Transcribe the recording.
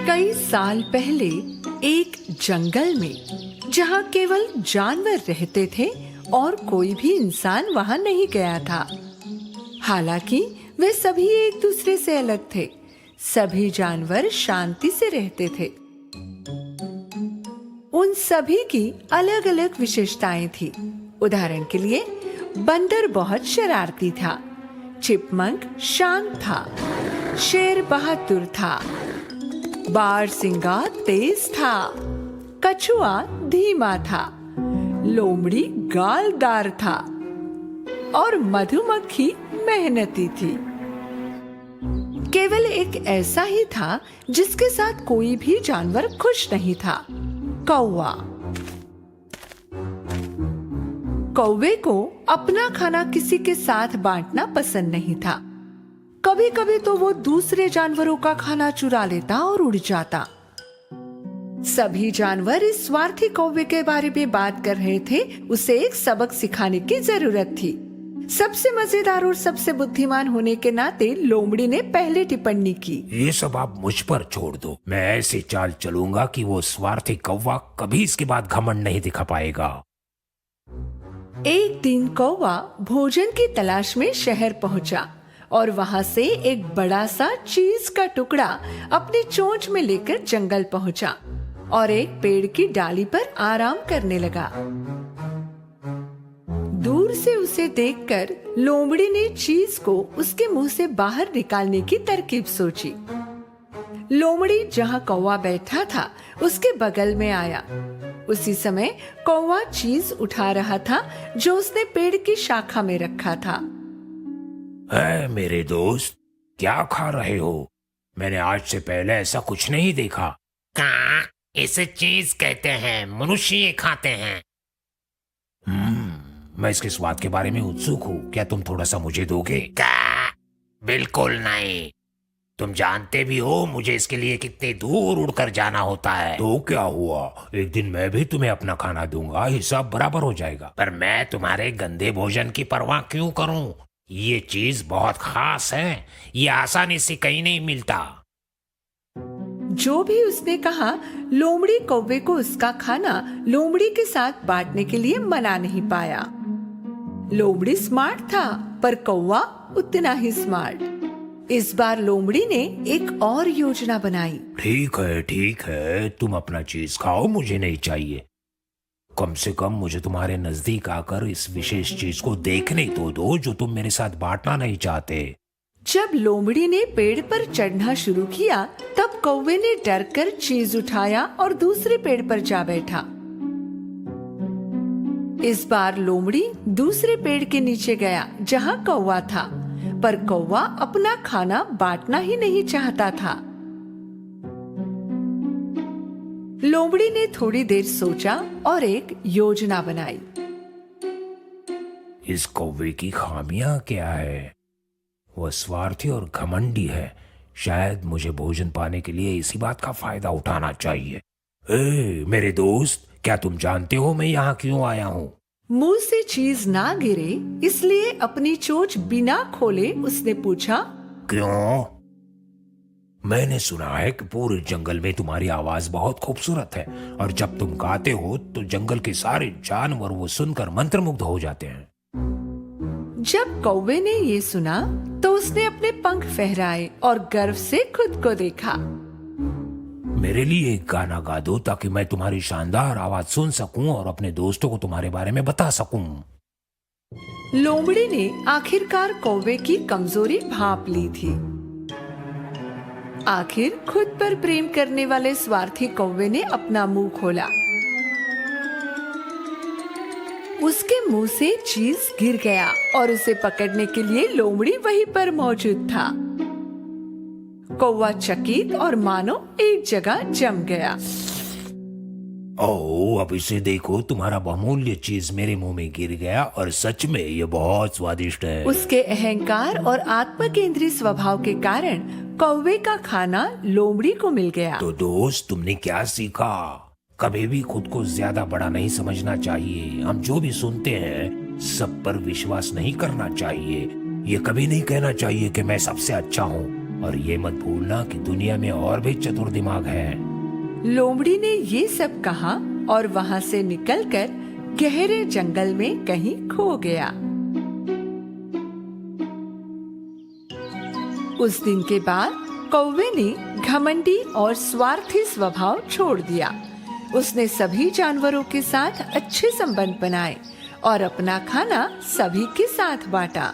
कई साल पहले एक जंगल में जहाँ केवल जानवर रहते थे और कोई भी इंसान वहाँ नहीं गया था। हालांकि वे सभी एक दूसरे से अलग थे। सभी जानवर शांति से रहते थे। उन सभी की अलग अलग विशेषताएं थी। उदाहरण के लिए बंदर बहुत शरारती था, चिपमंक शांत था, शेर बहादुर था, बारसिंगा तेज था, कछुआ धीमा था, लोमड़ी गालदार था और मधुमक्खी मेहनती थी। केवल एक ऐसा ही था जिसके साथ कोई भी जानवर खुश नहीं था, कौवा। कौवे को अपना खाना किसी के साथ बांटना पसंद नहीं था। कभी कभी तो वो दूसरे जानवरों का खाना चुरा लेता और उड़ जाता। सभी जानवर इस स्वार्थी कौवे के बारे में बात कर रहे थे। उसे एक सबक सिखाने की जरूरत थी। सबसे मजेदार और सबसे बुद्धिमान होने के नाते लोमड़ी ने पहले टिप्पणी की। ये सब आप मुझ पर छोड़ दो। मैं ऐसी चाल चलूंगा कि वो स्वार्थी कौवा कभी इसके बाद घमंड नहीं दिखा पाएगा। एक दिन कौवा भोजन की तलाश में शहर पहुंचा और वहां से एक बड़ा सा चीज का टुकड़ा अपनी चोंच में लेकर जंगल पहुंचा और एक पेड़ की डाली पर आराम करने लगा। दूर से उसे देखकर लोमड़ी ने चीज को उसके मुंह से बाहर निकालने की तरकीब सोची। लोमड़ी जहां कौवा बैठा था उसके बगल में आया। उसी समय कौवा चीज उठा रहा था जो उसने पेड़ की शाखा में रखा था। है मेरे दोस्त, क्या खा रहे हो? मैंने आज से पहले ऐसा कुछ नहीं देखा। कहाँ? इसे चीज कहते हैं, मनुष्य ये खाते हैं। मैं इसके स्वाद के बारे में उत्सुक हूँ। क्या तुम थोड़ा सा मुझे दोगे? क्या? बिल्कुल नहीं। तुम जानते भी हो मुझे इसके लिए कितने दूर उड़कर जाना होता है। तो क्या हुआ, एक दिन मैं भी तुम्हें अपना खाना दूंगा, हिसाब बराबर हो जाएगा। पर मैं तुम्हारे गंदे भोजन की परवाह क्यों करूं? ये चीज बहुत खास है, ये आसानी से कहीं नहीं मिलता। जो भी उसने कहा, लोमड़ी कौवे को उसका खाना लोमड़ी के साथ बांटने के लिए मना नहीं पाया। लोमड़ी स्मार्ट था पर कौवा उतना ही स्मार्ट। इस बार लोमड़ी ने एक और योजना बनाई। ठीक है, तुम अपना चीज खाओ, मुझे नहीं चाहिए। कम से कम मुझे तुम्हारे नजदीक आकर इस विशेष चीज को देखने तो दो जो तुम मेरे साथ बांटना नहीं चाहते। जब लोमड़ी ने पेड़ पर चढ़ना शुरू किया तब कौवे ने डरकर चीज उठाया और दूसरे पेड़ पर जा बैठा। इस बार लोमड़ी दूसरे पेड़ के नीचे गया जहां कौवा था, पर कौवा अपना खाना बांटना ही नहीं चाहता था। लोमड़ी ने थोड़ी देर सोचा और एक योजना बनाई। इस कौवे की खामियां क्या है? वह स्वार्थी और घमंडी है। शायद मुझे भोजन पाने के लिए इसी बात का फायदा उठाना चाहिए। मेरे दोस्त, क्या तुम जानते हो मैं यहाँ क्यों आया हूँ? मुंह से चीज ना गिरे इसलिए अपनी चोंच बिना खोले उसने पूछा। क्यों? मैंने सुना है कि पूरे जंगल में तुम्हारी आवाज बहुत खूबसूरत है और जब तुम गाते हो तो जंगल के सारे जानवर वो सुनकर मंत्रमुग्ध हो जाते हैं। जब कौवे ने ये सुना तो उसने अपने पंख फहराए और गर्व से खुद को देखा। मेरे लिए एक गाना गा दो ताकि मैं तुम्हारी शानदार आवाज सुन सकूं और अपने दोस्तों को तुम्हारे बारे में बता सकूं। लोमड़ी ने आखिरकार कौवे की कमजोरी भांप ली थी। आखिर खुद पर प्रेम करने वाले स्वार्थी कौवे ने अपना मुंह खोला। उसके मुंह से चीज गिर गया और उसे पकड़ने के लिए लोमड़ी वहीं पर मौजूद था। कौवा चकित और मानो एक जगह जम गया। ओह, अब इसे देखो, तुम्हारा बहुमूल्य चीज मेरे मुंह में गिर गया और सच में ये बहुत स्वादिष्ट है। उसके अहंकार और आत्मकेंद्री स्वभाव के कारण कौवे का खाना लोमड़ी को मिल गया। तो दोस्त, तुमने क्या सीखा? कभी भी खुद को ज्यादा बड़ा नहीं समझना चाहिए। हम जो भी सुनते हैं सब पर विश्वास नहीं करना चाहिए। ये कभी नहीं कहना चाहिए कि मैं सबसे अच्छा हूँ और ये मत भूलना कि दुनिया में और भी चतुर दिमाग हैं। लोमड़ी ने ये सब कहा और वहां से निकलकर गहरे जंगल में कहीं खो गया। उस दिन के बाद कौवे ने घमंडी और स्वार्थी स्वभाव छोड़ दिया। उसने सभी जानवरों के साथ अच्छे संबंध बनाए और अपना खाना सभी के साथ बांटा।